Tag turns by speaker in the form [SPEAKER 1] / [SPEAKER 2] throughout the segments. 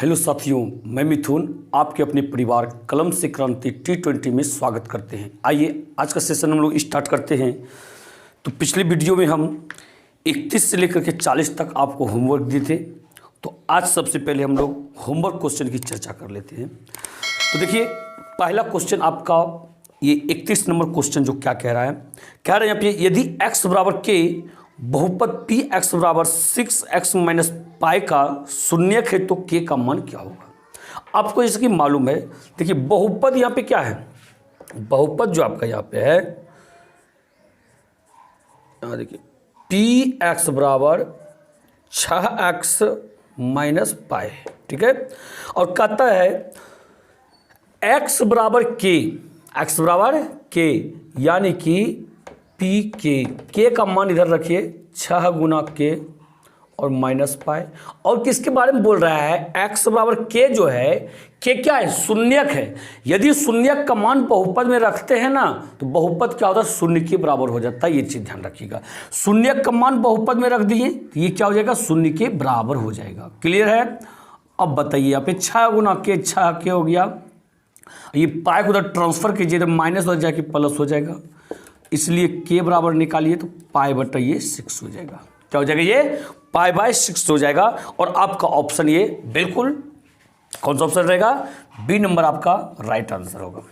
[SPEAKER 1] Hello साथियों, मैं मिथुन आपके अपने परिवार कलम से क्रांति T20 में स्वागत करते हैं। आइए आज का सेशन हम लोग स्टार्ट करते हैं। तो पिछले वीडियो में हम 31 से लेकर के 40 तक आपको होमवर्क दिए थे। तो आज सबसे पहले हम लोग होमवर्क क्वेश्चन की चर्चा कर लेते हैं। तो देखिए, पहला क्वेश्चन आपका ये 31 नंबर क्वेश्चन जो क्या कह रहा है, यहाँ पे यदि x बराबर k बहुपद पी एक्स बराबर 6x माइनस पाई का शून्यक है तो k का मान क्या होगा। आपको जैसे कि मालूम है, देखिए बहुपद यहाँ पे क्या है, बहुपद जो आपका यहाँ पे है, यहाँ देखिए पी एक्स बराबर 6x माइनस पाई, ठीक है। और कहता है x बराबर k यानी कि पी के का मान इधर रखिए 6 गुना के और माइनस पाई। और किसके बारे में बोल रहा है, x बराबर के जो है, के क्या है, शून्यक है। यदि शून्यक का मान बहुपद में रखते हैं ना तो बहुपद क्या होता है, शून्य के बराबर हो जाता है। ये चीज ध्यान रखिएगा, शून्यक का मान बहुपद में रख दिए तो ये क्या हो जाएगा, शून्य के बराबर हो जाएगा। क्लियर है। अब बताइए यहाँ पे 6 गुना के 6 के हो गया, ये पाई को उधर ट्रांसफर कीजिए तो माइनस हो जाएगा, प्लस हो जाएगा, इसलिए के बराबर निकालिए तो पाई बटा ये 6 हो जाएगा। क्या हो जाएगा, ये पाई बाय 6 हो जाएगा। और आपका ऑप्शन ये बिल्कुल कौन सा ऑप्शन रहेगा, बी नंबर आपका राइट आंसर होगा।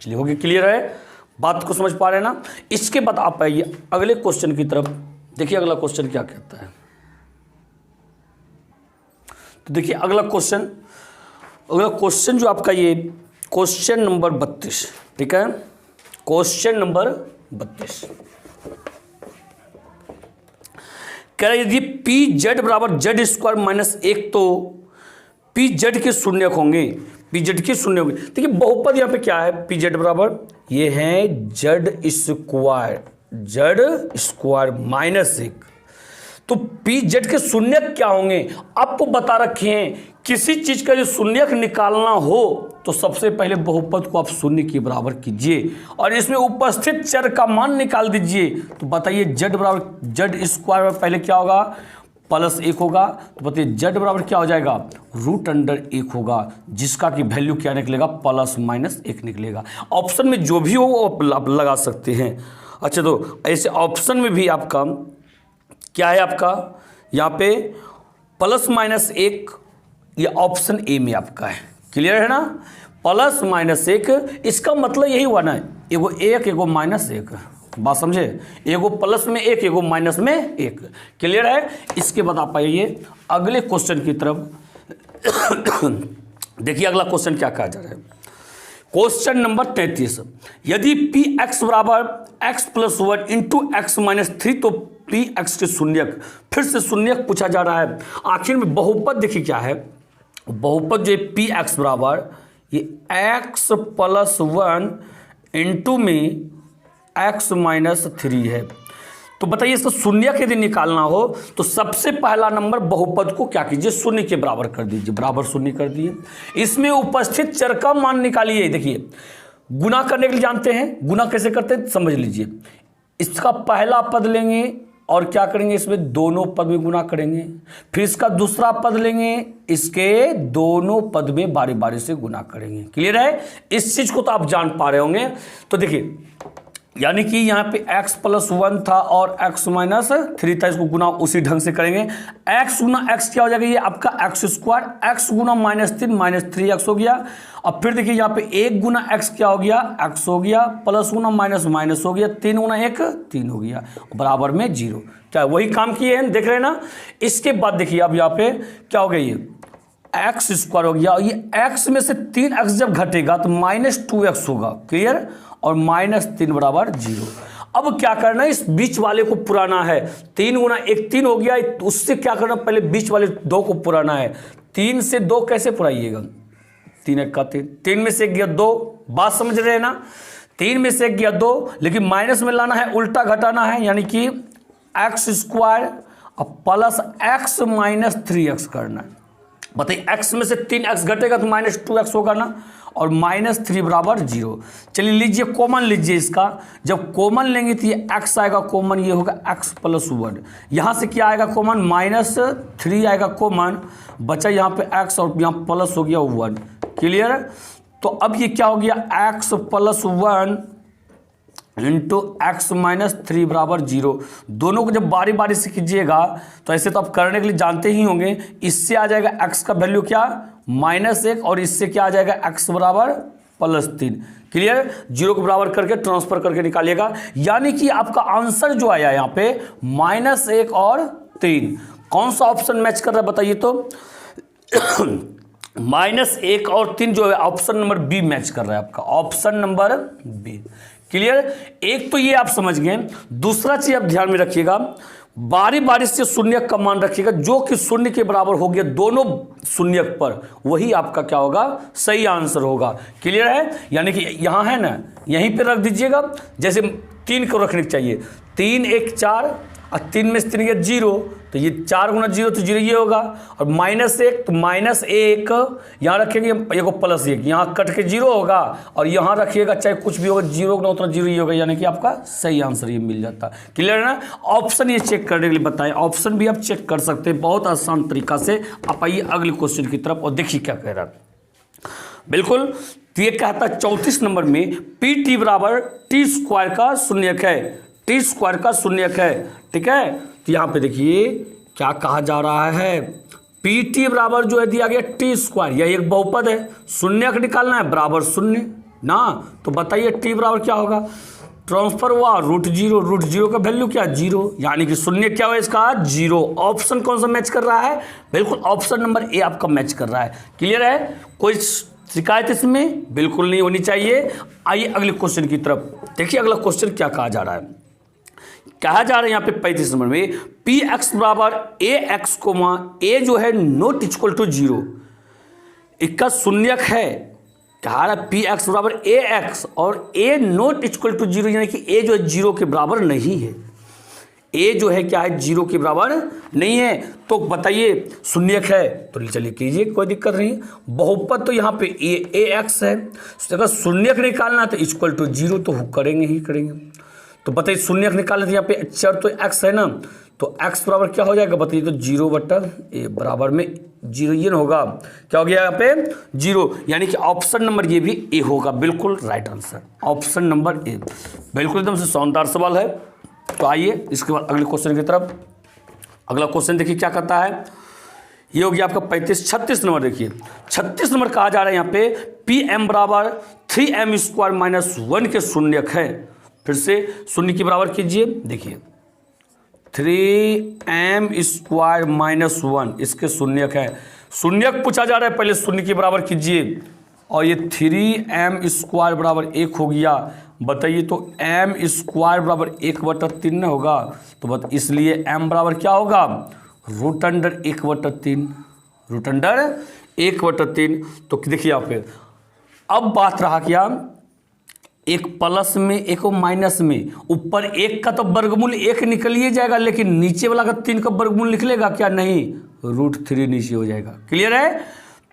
[SPEAKER 1] चलिए हो गया, क्लियर है, बात को समझ पा रहे हैं ना। इसके बाद आप आइए अगले क्वेश्चन की तरफ। देखिए अगला क्वेश्चन क्या कहता है। तो देखिए अगला क्वेश्चन जो आपका ये क्वेश्चन नंबर 32, ठीक है, क्वेश्चन नंबर 32 कह रहा है यदि पी जेड बराबर जेड स्क्वायर माइनस 1 तो पी जेड के शून्यक होंगे, पी जेड के शून्य होंगे। देखिए बहुपद यहाँ पे क्या है, पी जेड बराबर ये है जेड स्क्वायर माइनस 1, तो पी जेड के शून्यक क्या होंगे आपको बता रखे हैं। किसी चीज का जो शून्यक निकालना हो तो सबसे पहले बहुपद को आप शून्य के बराबर कीजिए और इसमें उपस्थित चर का मान निकाल दीजिए। तो बताइए जेड बराबर जेड स्क्वायर में पहले क्या होगा, प्लस 1 होगा, तो बताइए जेड बराबर क्या हो जाएगा, √1 होगा, जिसका कि वैल्यू क्या निकलेगा, प्लस माइनस 1 निकलेगा। ऑप्शन में जो भी हो वो आप लगा सकते हैं। अच्छा, तो ऐसे ऑप्शन में भी आपका क्या है, आपका यहाँ पे प्लस माइनस 1, ये ऑप्शन ए में आपका है। क्लियर है ना, प्लस माइनस 1, इसका मतलब यही हुआ ना, एगो 1 एगो माइनस 1, बात समझे, एगो प्लस में 1 एगो माइनस में 1। क्लियर है। इसके बाद आप आइए अगले क्वेश्चन की तरफ। देखिए अगला क्वेश्चन क्या कहा जा रहा है, क्वेश्चन नंबर 33 यदि पी एक्स बराबर x plus 1 into x minus 3 तो पी एक्स के शून्यक, फिर से शून्यक पूछा जा रहा है। आखिर में बहुपद देखिए क्या है, बहुपद जो पी एक्स बराबर ये x प्लस 1 इंटू में x माइनस 3 है। तो बताइए इसका शून्यक यदि निकालना हो तो सबसे पहला नंबर बहुपद को क्या कीजिए, शून्य के बराबर कर दीजिए, बराबर शून्य कर दिए। इसमें उपस्थित चर का मान निकालिए। देखिए गुना करने के लिए जानते हैं, गुना कैसे करते हैं समझ लीजिए। इसका पहला पद लेंगे और क्या करेंगे, इसमें दोनों पद में गुना करेंगे, फिर इसका दूसरा पद लेंगे, इसके दोनों पद में बारी बारी से गुना करेंगे। क्लियर है, इस चीज को तो आप जान पा रहे होंगे। तो देखिए यानी कि यहाँ पे x प्लस 1 था और x माइनस 3 था, इसको गुना उसी ढंग से करेंगे। x गुना x क्या हो जाएगा, ये आपका x स्क्वायर, x गुना माइनस 3x हो गया। अब फिर देखिए यहाँ पे 1 गुना x क्या हो गया, x हो गया, प्लस गुना माइनस माइनस हो गया, 3 गुना 1 3 हो गया, बराबर में 0। क्या वही काम किए हैं, देख रहे हैं ना। इसके बाद देखिए अब यहाँ पे क्या हो गया, ये x स्क्वायर हो गया, ये x में से 3x जब घटेगा तो माइनस 2x होगा। क्लियर, और माइनस 3 बराबर 0। अब क्या करना है, इस बीच वाले को पुराना है, 3 गुना 1 3 हो गया, उससे क्या करना, पहले बीच वाले 2 को पुराना है। 3 से 2 कैसे पुराइएगा, 3 1 का 3 में से 1 गया 2, बात समझ रहे हैं ना। 3 में से 1 गया 2, लेकिन माइनस में लाना है, उल्टा घटाना है, यानी कि x स्क्वायर और प्लस x माइनस 3x करना है। बताइए x में से 3x घटेगा तो -2x होगा ना, और -3 बराबर 0। चलिए लीजिए कॉमन लीजिए इसका, जब कॉमन लेंगे तो ये x आएगा कॉमन, ये होगा x + 1। यहाँ से क्या आएगा कॉमन, -3 आएगा कॉमन, बचा यहाँ पे x और यहाँ प्लस हो गया 1। क्लियर। तो अब ये क्या हो गया, x + 1 इंटू x - 3 बराबर 0। दोनों को जब बारी बारी से कीजिएगा तो ऐसे तो आप करने के लिए जानते ही होंगे, इससे आ जाएगा x का वैल्यू क्या -1, और इससे क्या आ जाएगा x बराबर +3। क्लियर। 0 को बराबर करके ट्रांसफर करके निकालिएगा, यानी कि आपका आंसर जो आया यहाँ पे -1 और 3। कौन सा ऑप्शन मैच कर रहा है बताइए तो -1 और 3 जो है ऑप्शन नंबर बी मैच कर रहा है आपका, ऑप्शन नंबर बी। क्लियर। एक तो ये आप समझ गए। दूसरा चीज आप ध्यान में रखिएगा, बारी बारी से शून्य का मान रखिएगा, जो कि 0 के बराबर हो गया दोनों शून्य पर, वही आपका क्या होगा, सही आंसर होगा। क्लियर है। यानी कि यहाँ है ना, यहीं पे रख दीजिएगा, जैसे 3 को रखने चाहिए, 3 1 4 और 3 में से 3 गया 0, तो ये 4 गुना 0 तो 0 ये होगा, और -1 तो -1 यहाँ रखेंगे, ये को +1 यहाँ कट के 0 होगा, और यहाँ रखिएगा चाहे कुछ भी होगा 0 गुना उतना 0 ये होगा, यानी कि आपका सही आंसर ये मिल जाता है। क्लियर है ना। ऑप्शन ये चेक करने के लिए बताएं, ऑप्शन भी आप चेक कर सकते हैं बहुत आसान तरीका से। आप आइए अगले क्वेश्चन की तरफ और देखिए क्या कह रहा है। बिल्कुल, तो ये कहता है 34 नंबर में PT बराबर t² का शून्यक है, t² का शून्यक है। ठीक है, तो यहाँ पे देखिए क्या कहा जा रहा है, PT बराबर जो है दिया गया t², यह एक बहुपद है, शून्यक निकालना है बराबर 0 ना, तो बताइए t बराबर क्या होगा, ट्रांसफर हुआ √0, √0 का वैल्यू क्या 0, यानी कि शून्य क्या हुआ इसका 0। ऑप्शन कौन सा मैच कर रहा है, बिल्कुल ऑप्शन नंबर ए आपका मैच कर रहा है। क्लियर है, कोई शिकायत इसमें बिल्कुल नहीं होनी चाहिए। आइए अगले क्वेश्चन की तरफ देखिए, अगला क्वेश्चन क्या कहा जा रहा है। कहा जा रहा है यहाँ पे 35 नंबर में px बराबर ax, a जो है नॉट इक्वल टू 0, इसका शून्यक है। कहा रहा है px बराबर ax और a नॉट इक्वल टू 0, यानी कि a जो है 0 के बराबर नहीं है, a जो है क्या है 0 के बराबर नहीं है। तो बताइए शून्यक है, तो चलिए कीजिए, कोई दिक्कत नहीं। बहुपद तो यहाँ पे ax है, अगर शून्यक निकालना है तो इक्वल टू 0 तो करेंगे ही करेंगे। तो बताइए शून्यक निकालना तो यहाँ पे चर तो x है ना, तो x बराबर क्या हो जाएगा बताइए, तो 0/a बराबर में 0 ये ना होगा, क्या हो गया यहाँ पे 0, यानी कि ऑप्शन नंबर ये भी ए होगा। बिल्कुल right answer, option number A. बिल्कुल एकदम से शानदार सवाल है। तो आइए इसके बाद अगले क्वेश्चन की तरफ। अगला क्वेश्चन देखिए क्या कहता है, ये हो गया आपका 36 नंबर। देखिए 36 नंबर कहा जा रहा है यहाँ पे pm बराबर 3m² - 1 के शून्यक है। फिर से शून्य के बराबर कीजिए, देखिए 3m² - 1 इसके शून्यक है। शून्यक पूछा जा रहा है, पहले शून्य के बराबर कीजिए, और ये 3m² बराबर 1 हो गया। बताइए तो m² बराबर 1/3 ना होगा, तो बस इसलिए m बराबर क्या होगा, √1/3, √1/3। तो देखिए यहाँ पे अब बात रहा क्या, एक प्लस में एक माइनस में, ऊपर 1 का तो वर्गमूल 1 निकल ही जाएगा, लेकिन नीचे वाला का 3 का वर्गमूल निकलेगा क्या, नहीं, √3 नीचे हो जाएगा। क्लियर है।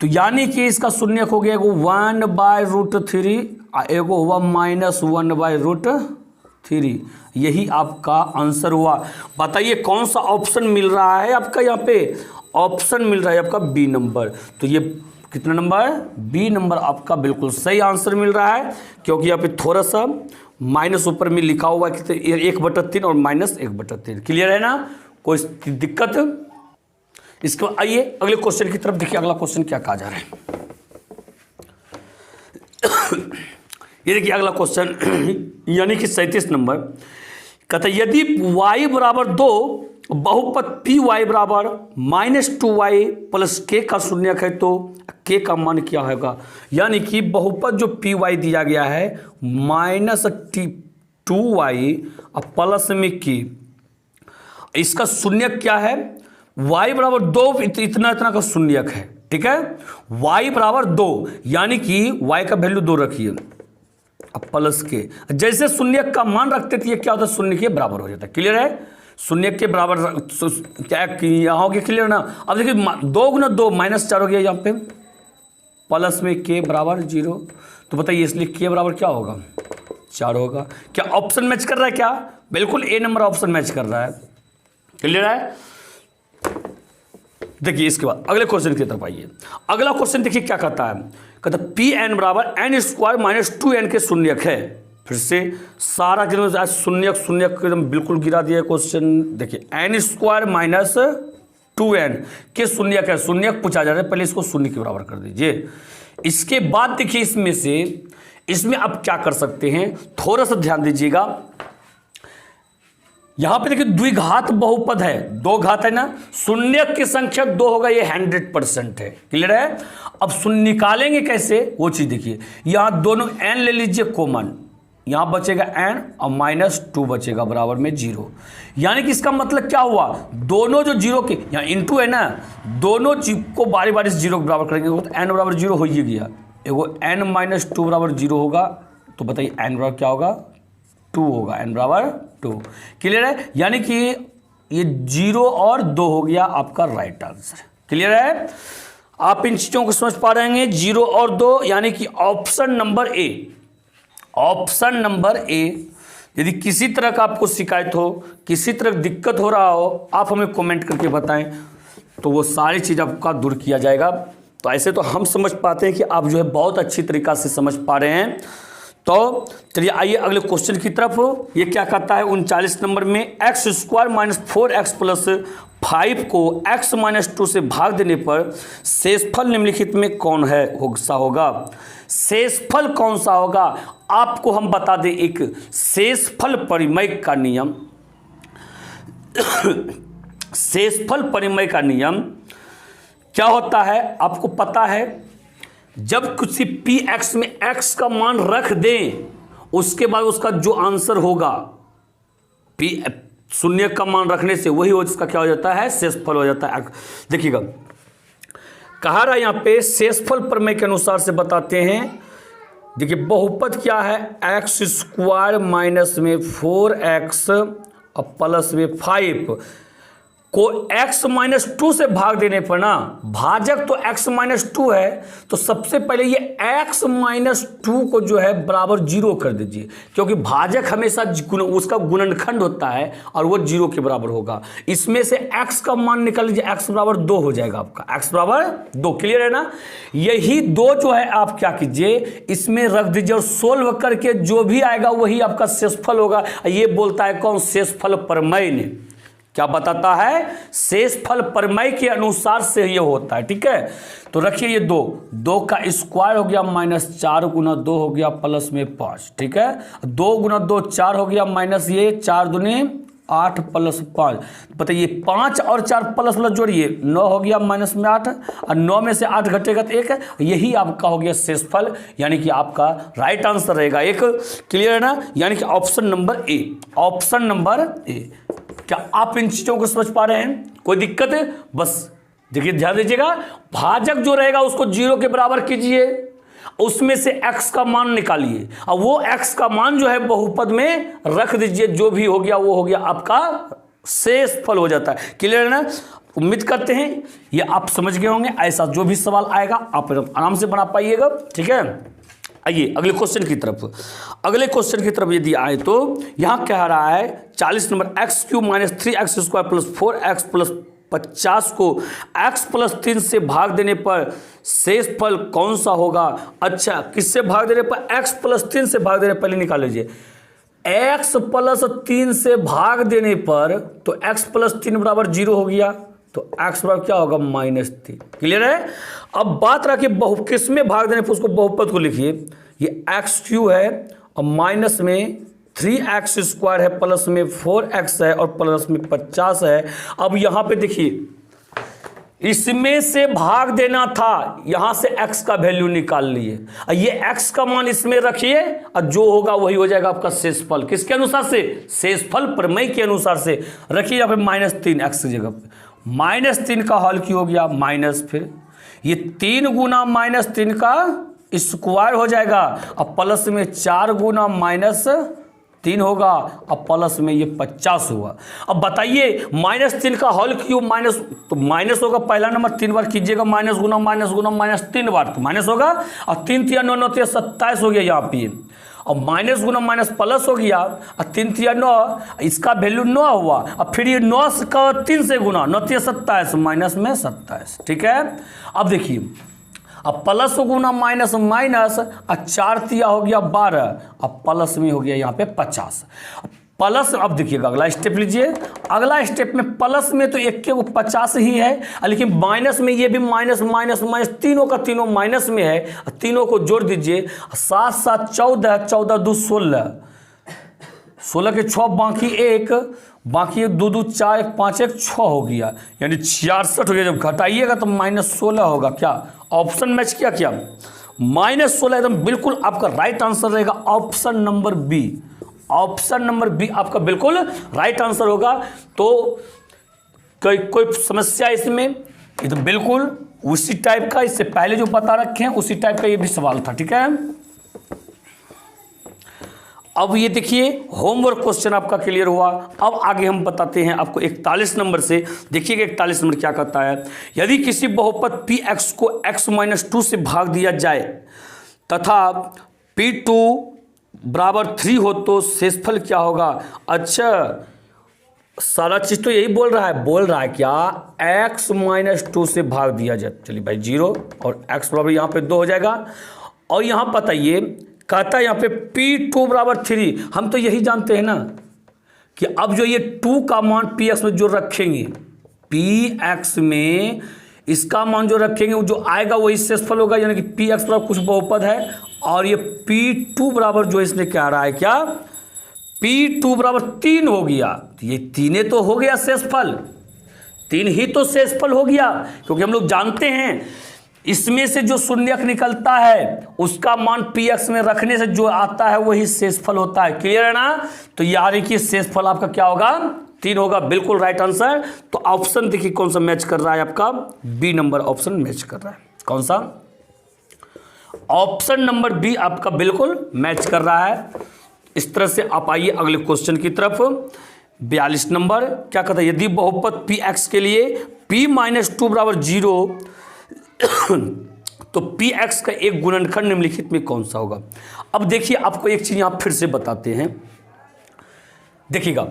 [SPEAKER 1] तो यानी कि इसका शून्यक हो गया एगो 1/√3, एगो हुआ -1/√3, यही आपका आंसर हुआ। बताइए कौन सा ऑप्शन मिल रहा है आपका, यहाँ पे ऑप्शन मिल रहा है आपका बी नंबर। तो ये कितना नंबर, बी नंबर आपका बिल्कुल सही आंसर मिल रहा है, क्योंकि यहाँ पे थोड़ा सा माइनस ऊपर में लिखा हुआ है कि 1/3 और -1/3। क्लियर है ना, कोई दिक्कत। इसके बाद आइए अगले क्वेश्चन की तरफ देखिए, अगला क्वेश्चन क्या कहा जा रहा है। ये देखिए अगला क्वेश्चन यानी कि 37 नंबर कहता है यदि y बराबर 2 बहुपद py बराबर -2y + k का शून्यक है तो k का मान क्या होगा। यानी कि बहुपद जो py दिया गया है -2y और प्लस में k, इसका शून्यक क्या है, y बराबर 2 इतना का शून्यक है। ठीक है, y बराबर 2 यानी कि y का वैल्यू 2 रखिए, अब प्लस के जैसे शून्यक का मान रखते थे ये क्या होता है, शून्य के बराबर हो जाता है। क्लियर है। शून्य के बराबर क्या यहाँ हो गया, क्लियर ना। अब देखिए 2 गुना 2 -4 हो गया यहाँ पे, प्लस में के बराबर 0, तो बताइए इसलिए के बराबर क्या होगा 4 होगा। क्या ऑप्शन मैच कर रहा है क्या? बिल्कुल ए नंबर ऑप्शन मैच कर रहा है, क्लियर है। देखिए इसके बाद अगले क्वेश्चन की तरफ आइए। अगला क्वेश्चन देखिए क्या कहता है, कहता है पी एन बराबर एन स्क्वायर -2n के शून्यक है। फिर से सारा शून्यक शून्यक एकदम बिल्कुल गिरा दिया क्वेश्चन। देखिए एन स्क्वायर -2n के शून्यक है, शून्यक पूछा जा रहा है, पहले इसको शून्य के बराबर कर दीजिए। इसके बाद देखिए इसमें आप क्या कर सकते हैं, थोड़ा सा ध्यान दीजिएगा। यहां पे देखिए द्विघात बहुपद है, 2 घात है ना, शून्यक की संख्या 2 होगा, ये 100% है, क्लियर है। अब शून्य निकालेंगे कैसे वो चीज देखिए। यहां दोनों n ले लीजिए कॉमन, यहां बचेगा n और -2 बचेगा बराबर में 0। यानी कि इसका मतलब क्या हुआ, दोनों जो 0 के यहाँ इंटू है ना, दोनों को बारी बारी से 0 के बराबर करेंगे तो n बराबर 0 हो ही गया। एगो n -2 बराबर 0 होगा, तो बताइए n बराबर क्या होगा 2 होगा, n बराबर 2, क्लियर है। यानी कि ये 0 और 2 हो गया आपका राइट आंसर, क्लियर है। आप इन चीजों को समझ पा रहे हैं, 0 और 2, यानी कि option number A, option number A. यदि किसी तरह का आपको शिकायत हो, किसी तरह दिक्कत हो रहा हो, आप हमें कमेंट करके बताएं, तो वो सारी चीज़ आपका दूर किया जाएगा। तो ऐसे तो हम समझ पाते हैं कि आप जो है बहुत अच्छी तरीक़ा से समझ पा रहे हैं। तो चलिए आइए अगले क्वेश्चन की तरफ। ये क्या कहता है 39 नंबर में, x² - 4x + 5 को x - 2 से भाग देने पर शेषफल निम्नलिखित में कौन है होगा। शेषफल कौन सा होगा आपको हम बता दें, एक शेषफल परिमेय का नियम। शेषफल परिमेय का नियम क्या होता है आपको पता है, जब किसी पी एक्स में x का मान रख दें, उसके बाद उसका जो आंसर होगा पी शून्य का मान रखने से वही उसका क्या हो जाता है, शेषफल हो जाता है। देखिएगा कहा रहा यहाँ पे शेषफल प्रमेय के अनुसार से बताते हैं। देखिए बहुपद क्या है, x² माइनस में 4x और प्लस में 5 को x - 2 से भाग देने पर ना, भाजक तो x - 2 है, तो सबसे पहले ये x - 2 को जो है बराबर 0 कर दीजिए, क्योंकि भाजक हमेशा उसका गुणनखंड होता है और वो 0 के बराबर होगा। इसमें से x का मान निकाल लीजिए, x बराबर 2 हो जाएगा आपका, x बराबर 2, क्लियर है ना। यही 2 जो है आप क्या कीजिए इसमें रख दीजिए और सोल्व करके जो भी आएगा वही आपका शेषफल होगा। ये बोलता है कौन, शेषफल प्रमेय ने क्या बताता है, शेषफल प्रमेय के अनुसार से ये होता है, ठीक है। तो रखिए ये 2 का स्क्वायर हो गया -4 गुना 2 हो गया प्लस में 5, ठीक है। 2 गुना 2 4 हो गया माइनस ये 4 दूनी 8 प्लस 5, बताइए 5 और 4 प्लस प्लस जोड़िए 9 हो गया माइनस में 8, और 9 में से 8 घटेगा तो 1 है, यही आपका हो गया शेषफल, यानी कि आपका राइट आंसर रहेगा 1, क्लियर है ना। यानी कि option number A, option number A. क्या आप इन चीजों को समझ पा रहे हैं, कोई दिक्कत है? बस देखिए ध्यान दीजिएगा, भाजक जो रहेगा उसको 0 के बराबर कीजिए, उसमें से x का मान निकालिए और वो x का मान जो है बहुपद में रख दीजिए, जो भी हो गया वो हो गया आपका शेषफल हो जाता है, क्लियर है ना। उम्मीद करते हैं ये आप समझ गए होंगे। ऐसा जो भी सवाल आएगा आप आराम से बना पाइएगा, ठीक है। आइए अगले क्वेश्चन की तरफ। अगले क्वेश्चन की तरफ यदि आए तो यहाँ कह रहा है 40 नंबर, x³ - 3x² + 4x + 50 को x + 3 से भाग देने पर शेषफल कौन सा होगा। अच्छा, किससे भाग देने पर, x + 3 से भाग देने, पहले निकाल लीजिए। x + 3 से भाग देने पर तो x + 3 बराबर 0 हो गया, तो x बराबर क्या होगा -3, क्लियर है। अब बात रखिए किस में भाग देने पर उसको बहुपद को लिखिए, ये x³ है और माइनस में 3x² है, प्लस में 4x है और प्लस में 50 है। अब यहाँ पे देखिए इसमें से भाग देना था, यहां से x का वैल्यू निकाल लिए, ये x का मान इसमें रखिए और जो होगा वही हो जाएगा आपका शेषफल। किसके अनुसार से, शेषफल प्रमेय के अनुसार से। रखिए यहाँ पे -3 x की जगह पे, -3 का हल क्यों हो गया माइनस, फिर ये 3 गुना -3 का स्क्वायर हो जाएगा और प्लस में 4 गुना -3 3 होगा, अब प्लस में ये 50 हुआ। अब बताइए -3 का होल क्यूब माइनस, तो माइनस होगा, पहला नंबर 3 बार कीजिएगा, माइनस गुना माइनस 3 बार तो माइनस होगा, और 3 3 9 9 27 हो गया यहाँ पे, और माइनस गुना माइनस प्लस हो गया, और 3 3 9, इसका वैल्यू 9 हुआ, और फिर ये 9 का 3 से गुना, 9 3 27, माइनस में 27, ठीक है। अब देखिए, अब प्लस गुना माइनस माइनस, और 4 तिया हो गया 12, अब प्लस में हो गया यहाँ पे 50 प्लस। अब देखिएगा अगला स्टेप लीजिए, अगला स्टेप में प्लस में तो एक के 50 ही है, लेकिन माइनस में ये भी माइनस माइनस माइनस, तीनों का तीनों माइनस में है, तीनों को जोड़ दीजिए, 7 7 14, 14 2 16, 16 के 6 बाकी 1, बाकी 2 2 4 1 5 1 6 हो गया, यानी 66 हो गया। जब घटाइएगा तो -16 होगा। क्या ऑप्शन मैच किया? क्या -16 एकदम बिल्कुल आपका राइट आंसर रहेगा, option number B. Option number B आपका बिल्कुल राइट आंसर होगा। तो कोई समस्या इसमें? ये तो बिल्कुल उसी टाइप का, इससे पहले जो बता रखे हैं उसी टाइप का ये भी सवाल था, ठीक है। अब ये देखिए होमवर्क क्वेश्चन आपका क्लियर हुआ। अब आगे हम बताते हैं आपको 41 नंबर से। देखिएगा 41 नंबर क्या कहता है, यदि किसी बहुपद Px को x-2 से भाग दिया जाए तथा P2 बराबर 3 हो तो शेषफल क्या होगा? अच्छा, सारा चीज तो यही बोल रहा है क्या x-2 से भाग दिया जाए। चलिए भाई 0 और x बराबर यहाँ पे 2 हो जाएगा। और यहाँ बताइए, कहता है यहाँ पे P2 बराबर 3। हम तो यही जानते हैं ना कि अब जो ये 2 का मान Px में जो रखेंगे, Px में इसका मान जो रखेंगे वो जो आएगा वही शेषफल होगा, यानी कि Px बराबर कुछ बहुपद है, और ये P2 बराबर जो इसने क्या रहा है, क्या P2 बराबर 3 हो गया। तो ये 3 तो हो गया शेषफल, 3 ही तो शेषफल हो गया, क्योंकि हम लोग जानते हैं इसमें से जो शून्यक निकलता है उसका मान Px में रखने से जो आता है वही शेषफल होता है। क्लियर है ना? तो यानी कि शेषफल आपका क्या होगा? 3 होगा, बिल्कुल राइट आंसर। तो ऑप्शन देखिए कौन सा मैच कर रहा है आपका, बी नंबर ऑप्शन मैच कर रहा है। कौन सा? ऑप्शन नंबर बी आपका बिल्कुल मैच कर रहा है। इस तरह से आप आइए अगले क्वेश्चन की तरफ। 42 नंबर क्या कहता है, यदि बहुपद Px के लिए P-2 बराबर 0 तो Px का एक गुणनखंड निम्नलिखित में कौन सा होगा? अब देखिए आपको एक चीज यहां फिर से बताते हैं, देखिएगा,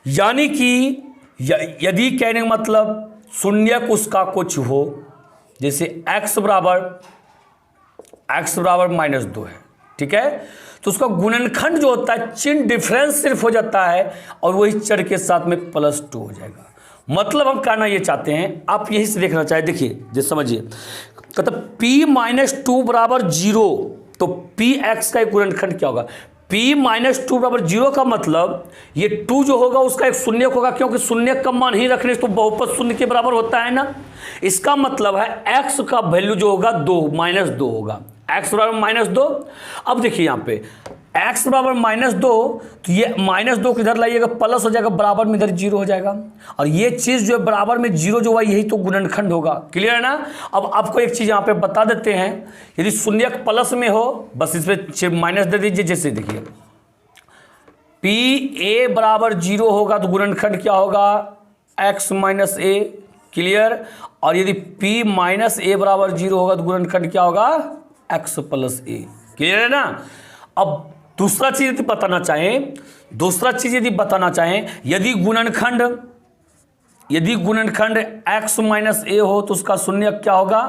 [SPEAKER 1] यानी कि यदि कहने का मतलब शून्यक उसका कुछ हो, जैसे x बराबर -2 है, ठीक है, तो उसका गुणनखंड जो होता है चिन्ह डिफरेंस सिर्फ हो जाता है और वही चर के साथ में +2 हो जाएगा। मतलब हम कहना ये चाहते हैं, आप यही से देखना चाहे, देखिए जो समझिए, कहता P-2 बराबर 0 तो Px का एक गुणनखंड क्या होगा? P-2 बराबर 0 का मतलब ये 2 जो होगा उसका एक शून्यक होगा, क्योंकि शून्यक का मान ही रखने से तो बहुपद शून्य के बराबर होता है ना। इसका मतलब है x का वैल्यू जो होगा -2 होगा, x बराबर -2। अब देखिए यहाँ पे x बराबर -2, तो ये -2 किधर लाइएगा, प्लस हो जाएगा, बराबर में इधर 0 हो जाएगा, और ये चीज़ जो है बराबर में 0 जो हुआ यही तो गुणनखंड होगा। क्लियर है ना? अब आपको एक चीज़ यहाँ पे बता देते हैं, यदि शून्यक प्लस में हो बस इस पर माइनस दे दीजिए। जैसे देखिए P a बराबर 0 होगा तो गुणनखंड क्या होगा? x - a। क्लियर? और यदि P - a बराबर 0 होगा तो गुणनखंड क्या होगा? x + a। क्लियर है ना? अब दूसरा चीज यदि बताना चाहें, यदि गुणनखंड x - a हो तो उसका शून्यक क्या होगा?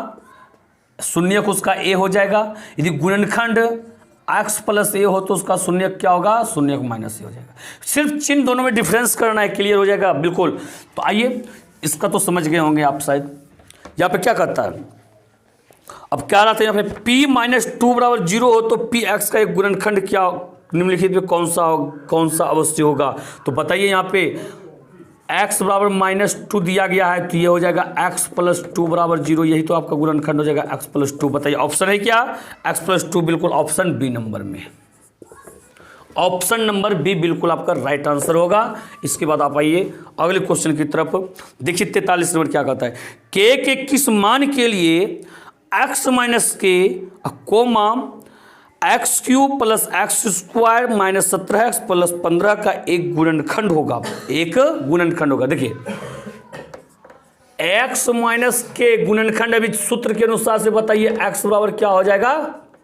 [SPEAKER 1] शून्यक उसका a हो जाएगा। यदि गुणनखंड x + a हो तो उसका शून्यक क्या होगा? शून्यक -a हो जाएगा। सिर्फ चिन्ह दोनों में डिफरेंस करना है, क्लियर हो जाएगा बिल्कुल। तो आइए इसका तो समझ गए होंगे आप शायद। यहाँ पे क्या करता है, अब क्या रहा था यहाँ पे P-2 बराबर 0 हो तो Px का एक गुणनखंड क्या निम्नलिखित में कौन सा अवश्य होगा? तो बताइए, यहाँ पे x बराबर -2 दिया गया है तो ये हो जाएगा x + 2 बराबर 0, यही तो आपका गुणनखंड हो जाएगा x + 2। बताइए ऑप्शन है क्या? x + 2 बिल्कुल ऑप्शन बी नंबर में। ऑप्शन नंबर बी बिल्कुल आपका राइट आंसर होगा। इसके बाद आप आइए अगले क्वेश्चन की तरफ। देखिए 43 नंबर क्या कहता है, k के किस मान के लिए x - k, x cube plus x square minus 17x plus 15 का एक गुणनखंड होगा, एक गुणनखंड होगा। देखिए x माइनस के गुणनखंड, अभी सूत्र के अनुसार से बताइए x बराबर क्या हो जाएगा,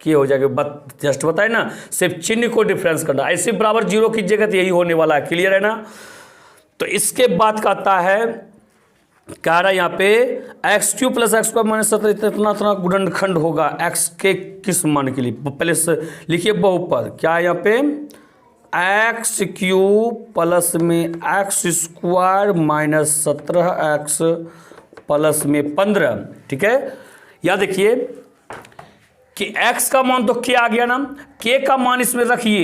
[SPEAKER 1] के हो जाएगा। जस्ट बताए ना, सिर्फ चिन्ह को डिफरेंस करना, ऐसे बराबर जीरो कीजिएगा तो यही होने वाला है। क्लियर है ना। तो इसके बाद का आता है, कह रहा है यहाँ पे x cube plus x square minus 17 इतना इतना गुणनखंड होगा एक्स के किस मान के लिए। पहले से लिखिए बहुपद, क्या है यहाँ पे, एक्स क्यूब प्लस में x square minus 17x plus में 15। ठीक है, या देखिए कि x का मान तो k आ गया ना, k का मान इसमें रखिए,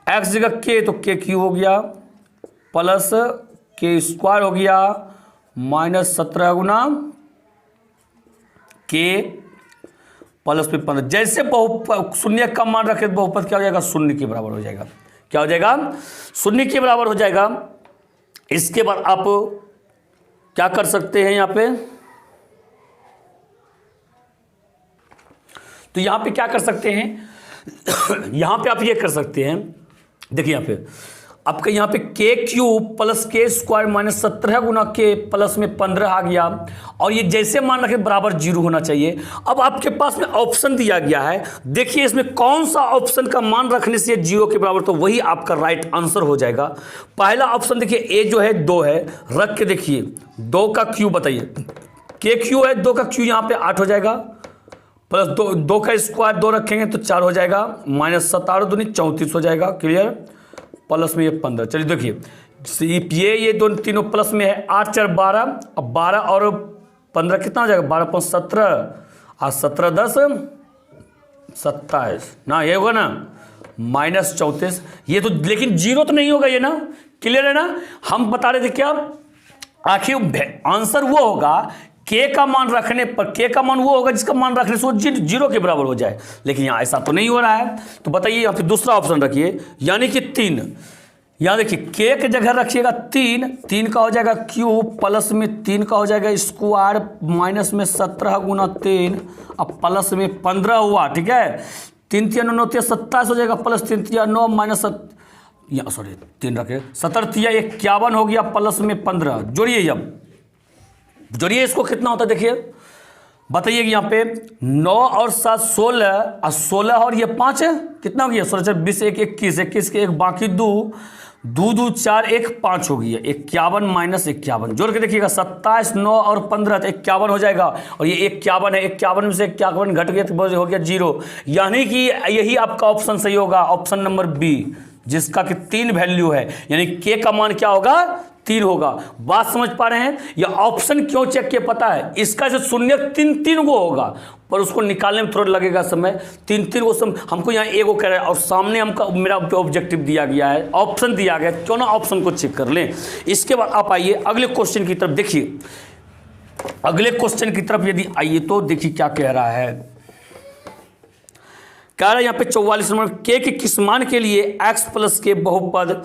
[SPEAKER 1] x जगह k तो k क्यूब हो गया प्लस k स्क्वायर हो गया माइनस 17 गुना k प्लस में 15। जैसे बहुपद शून्य का मान रखे तो बहुपद क्या हो जाएगा, शून्य के बराबर हो जाएगा। क्या हो जाएगा, शून्य के बराबर हो जाएगा। इसके बाद आप क्या कर सकते हैं यहाँ पे, तो यहाँ पे क्या कर सकते हैं यहाँ पे आप ये कर सकते हैं, देखिए यहाँ पे आपका यहाँ पे के क्यूब प्लस के स्क्वायर माइनस 17 गुना के प्लस में 15 आ गया, और ये जैसे मान रखे बराबर जीरो होना चाहिए। अब आपके पास में ऑप्शन दिया गया है, देखिए इसमें कौन सा ऑप्शन का मान रखने से जीरो के बराबर, तो वही आपका राइट आंसर हो जाएगा। पहला ऑप्शन देखिए ए जो है 2 है, रख के देखिए 2 का क्यू बताइए, के क्यू है 2 का क्यू यहाँ पे 8 हो जाएगा, प्लस 2 का स्क्वायर 2 रखेंगे तो 4 हो जाएगा, माइनस 17 दूनी 34 हो जाएगा। क्लियर, प्लस में ये 15। चलिए देखिए ये दोनों तीनों प्लस में है, 8 4 12, अब 12 और 15 कितना हो जाएगा, 12 5 17 और 17 10 27 ना, ये होगा ना माइनस 34। ये तो लेकिन जीरो तो नहीं होगा ये ना। क्लियर है ना। हम बता रहे थे क्या, आखिर आंसर वो होगा के का मान रखने पर, के का मान वो होगा जिसका मान रखने से वो जीरो के बराबर हो जाए, लेकिन यहाँ ऐसा तो नहीं हो रहा है। तो बताइए यहाँ पे दूसरा ऑप्शन रखिए, यानी कि 3। यहाँ देखिए के की जगह रखिएगा 3 का हो जाएगा क्यूब प्लस में 3 का हो जाएगा स्क्वायर माइनस में 17 गुना 3 अब प्लस में 15 हुआ। ठीक है, 3 3 9 27 हो जाएगा, प्लस 3 3 9 माइनस 3 रखे 17 3 51 हो गया, प्लस में 15 जोड़िए, अब जोड़िए इसको कितना होता है देखिए, बताइए कि यहाँ पे 9 और 7 16 और 16 और ये 5 है, कितना हो गया 16 20 1 21 21 के 1 बाकी 2 2 2 4 1 5 हो गया, 51 माइनस 51 जोड़ के देखिएगा 27 9 और 15 तो 51 हो जाएगा, और ये 51 है, 51 में से 51 घट गया तो हो गया 0, यानी कि यही आपका ऑप्शन सही होगा, ऑप्शन नंबर बी, जिसका कि 3 वैल्यू है, यानी के का मान क्या होगा 3 होगा। बात समझ पा रहे हैं। या ऑप्शन क्यों चेक किया पता है, इसका जो शून्य 3 वो होगा, पर उसको निकालने में थोड़ा लगेगा समय, 3 वो हमको यहाँ एगो कह रहा है और सामने हमका मेरा ऑब्जेक्टिव दिया गया है, ऑप्शन दिया गया, क्यों ना ऑप्शन को चेक कर लें। इसके बाद आप आइए अगले क्वेश्चन की तरफ। देखिए अगले क्वेश्चन की तरफ यदि आइए तो देखिए क्या कह रहा है, कह रहा है यहाँ पे 44 नंबर, के के किस मान के लिए x प्लस के बहुपद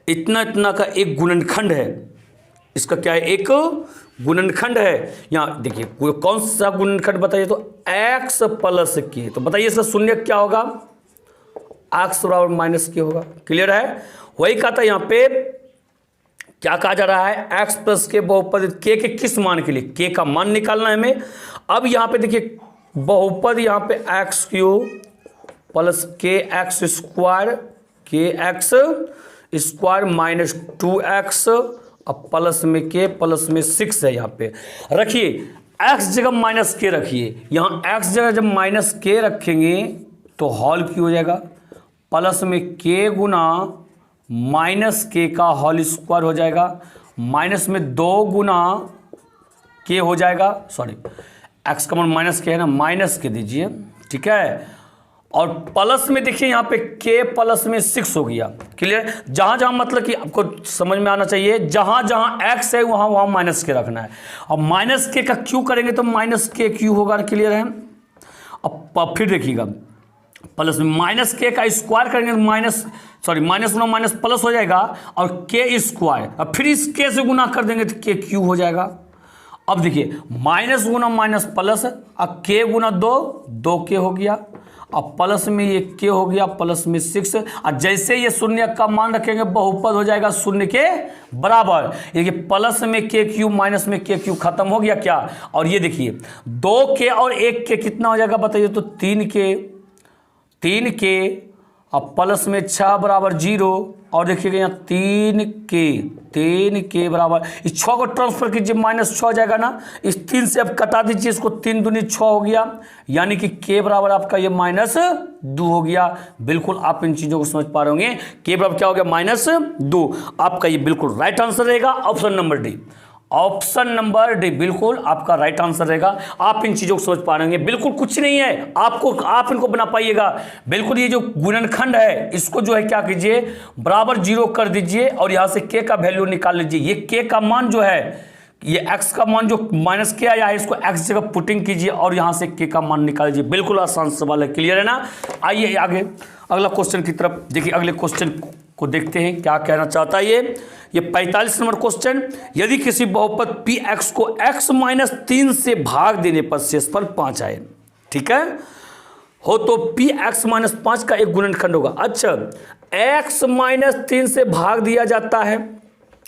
[SPEAKER 1] इतना इतना का एक गुणनखंड है। इसका क्या है, एक गुणनखंड है। यहाँ देखिए कौन सा गुणनखंड बताइए, तो x प्लस के, तो बताइए इसका शून्य क्या होगा, x बराबर माइनस के होगा। क्लियर है, वही कहा था यहाँ पे क्या कहा जा रहा है, x प्लस के बहुपद के किस मान के लिए, के का मान निकालना है हमें। अब यहाँ पे देखिए बहुपद यहाँ पे एक्स क्यूब प्लस के एक्स स्क्वायर, के एक्स स्क्वायर माइनस 2x अब प्लस में के प्लस में 6 है। यहाँ पे रखिए x जगह माइनस के रखिए, यहाँ x जगह जब माइनस के रखेंगे तो हॉल क्यों हो जाएगा, प्लस में के गुना माइनस के का होल स्क्वायर हो जाएगा, माइनस में 2 गुना के हो जाएगा, सॉरी x का मान माइनस के है ना, माइनस के दीजिए। ठीक है, और प्लस में देखिए यहाँ पे k प्लस में 6 हो गया। क्लियर, जहाँ जहाँ मतलब कि आपको समझ में आना चाहिए, जहाँ जहाँ x है वहाँ वहाँ माइनस के रखना है। अब माइनस के का क्यू करेंगे तो माइनस के क्यू होगा। क्लियर है, अब फिर देखिएगा प्लस में माइनस के का स्क्वायर करेंगे तो माइनस गुना माइनस प्लस हो जाएगा, और के स्क्वायर अब फिर इस के से गुना कर देंगे तो के क्यू हो जाएगा। अब देखिए माइनस गुना माइनस प्लस, अब के गुना 2 के हो गया, अब प्लस में ये के हो गया, प्लस में 6, और जैसे ये शून्य का मान रखेंगे बहुपद हो जाएगा शून्य के बराबर। ये प्लस में के क्यूब माइनस में के क्यूब, खत्म हो गया क्या। और ये देखिए 2 के और 1 के कितना हो जाएगा बताइए, तो 3 के, अब प्लस में 6 बराबर 0, और देखिएगा यहाँ 3 के बराबर, इस 6 को ट्रांसफर कीजिए, -6 हो जाएगा ना, इस 3 से अब कटा दीजिए इसको, 3 दूनी 6 हो गया, यानी कि के बराबर आपका ये -2 हो गया। बिल्कुल आप इन चीज़ों को समझ पा रहे होंगे, के बराबर क्या हो गया -2, आपका ये बिल्कुल राइट आंसर रहेगा option number D. Option number D बिल्कुल आपका राइट आंसर रहेगा। आप इन चीजों को समझ पा रहे हैं, बिल्कुल कुछ नहीं है आपको, आप इनको बना पाइएगा। बिल्कुल ये जो गुणनखंड है इसको जो है क्या कीजिए, बराबर 0 कर दीजिए और यहां से के का वैल्यू निकाल लीजिए। ये के का मान जो है, ये x का मान जो माइनस के आया है इसको x जगह पुटिंग कीजिए और यहां से k का मान निकाल लीजिए। बिल्कुल आसान सवाल है, क्लियर है ना। आइए आगे अगला क्वेश्चन की तरफ देखिए, अगले क्वेश्चन को देखते हैं क्या कहना चाहता है ये 45 नंबर क्वेश्चन। यदि किसी बहुपद px को x - 3 से भाग देने पर शेषफल 5 आए, ठीक है, हो तो px - 5 का एक गुणनखंड होगा। अच्छा, x - 3 से भाग दिया जाता है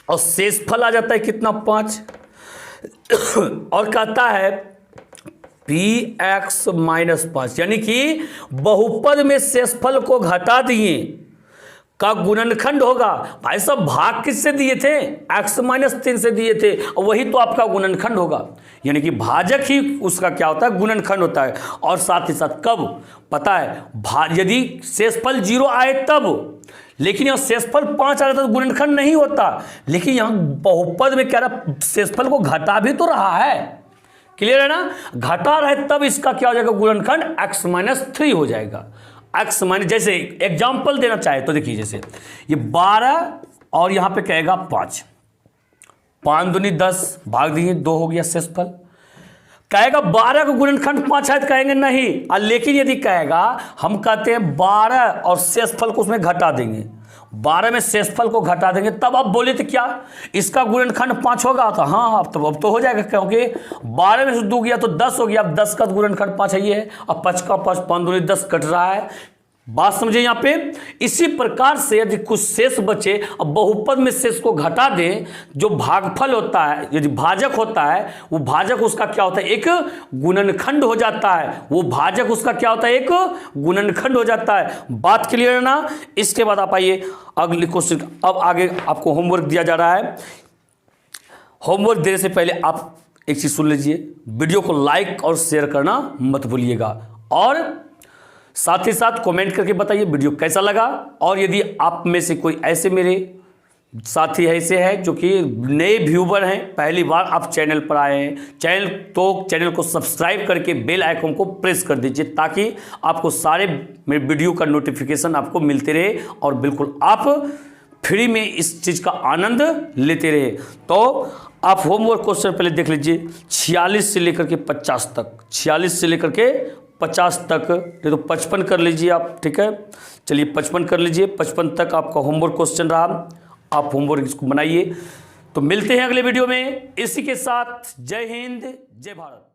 [SPEAKER 1] और शेषफल आ जाता है कितना, 5, और कहता है px - 5, यानी कि बहुपद में शेषफल को घटा दिए का गुणनखंड होगा। भाई साहब भाग किससे दिए थे, x - 3 से दिए थे, और वही तो आपका गुणनखंड होगा, यानी कि भाजक ही उसका क्या होता है, गुणनखंड होता है। और साथ ही साथ कब पता है, यदि शेषफल 0 आए तब, लेकिन यहाँ शेषफल 5 आ रहा था तो गुणनखंड नहीं होता। लेकिन यहाँ बहुपद में क्या रहा, शेषफल को घटा भी तो रहा है, क्लियर है ना, घटा रहे तब इसका क्या हो जाएगा, गुणनखंड x - 3 हो जाएगा। x माइनस, जैसे एग्जाम्पल देना चाहे तो देखिए, जैसे ये 12 और यहां पे कहेगा 5, 5 दूनी 10, भाग दिए 2 हो गया शेषफल। कहेगा 12 का गुणनखंड 5 है तो कहेंगे नहीं, लेकिन यदि कहेगा, हम कहते हैं 12 और शेषफल को उसमें घटा देंगे, 12 में शेषफल को घटा देंगे, तब आप बोले तो क्या इसका गुणनखंड 5 होगा, तो हाँ अब तो हो जाएगा, क्योंकि 12 में से 2 गया तो 10 हो गया। अब 10 का गुणनखंड 5 है, ये है, अब 5 का 5, 5 दूनी 10 कट रहा है, बात समझे यहाँ पे। इसी प्रकार से यदि कुछ शेष बचे, अब बहुपद में शेष को घटा दें, जो भागफल होता है, यदि भाजक होता है, वो भाजक उसका क्या होता है, एक गुणनखंड हो जाता है। वो भाजक उसका क्या होता है, एक गुणनखंड हो जाता है। बात क्लियर है ना। इसके बाद आप आइए अगले क्वेश्चन। अब आगे आपको होमवर्क दिया जा रहा है। होमवर्क देने से पहले आप एक चीज सुन लीजिए, वीडियो को लाइक और शेयर करना मत भूलिएगा, और साथ ही साथ कमेंट करके बताइए वीडियो कैसा लगा। और यदि आप में से कोई ऐसे मेरे साथी ऐसे हैं जो कि नए व्यूवर हैं, पहली बार आप चैनल पर आए हैं, चैनल को सब्सक्राइब करके बेल आइकन को प्रेस कर दीजिए, ताकि आपको सारे मेरे वीडियो का नोटिफिकेशन आपको मिलते रहे और बिल्कुल आप फ्री में इस चीज़ का आनंद लेते रहे। तो आप होमवर्क क्वेश्चन पहले देख लीजिए, 46 से लेकर के 50 तक, 46 से लेकर के 50 तक, नहीं तो 55 कर लीजिए आप, ठीक है, चलिए 55 कर लीजिए, 55 तक आपका होमवर्क क्वेश्चन रहा। आप होमवर्क इसको बनाइए। तो मिलते हैं अगले वीडियो में। इसी के साथ जय हिंद, जय भारत।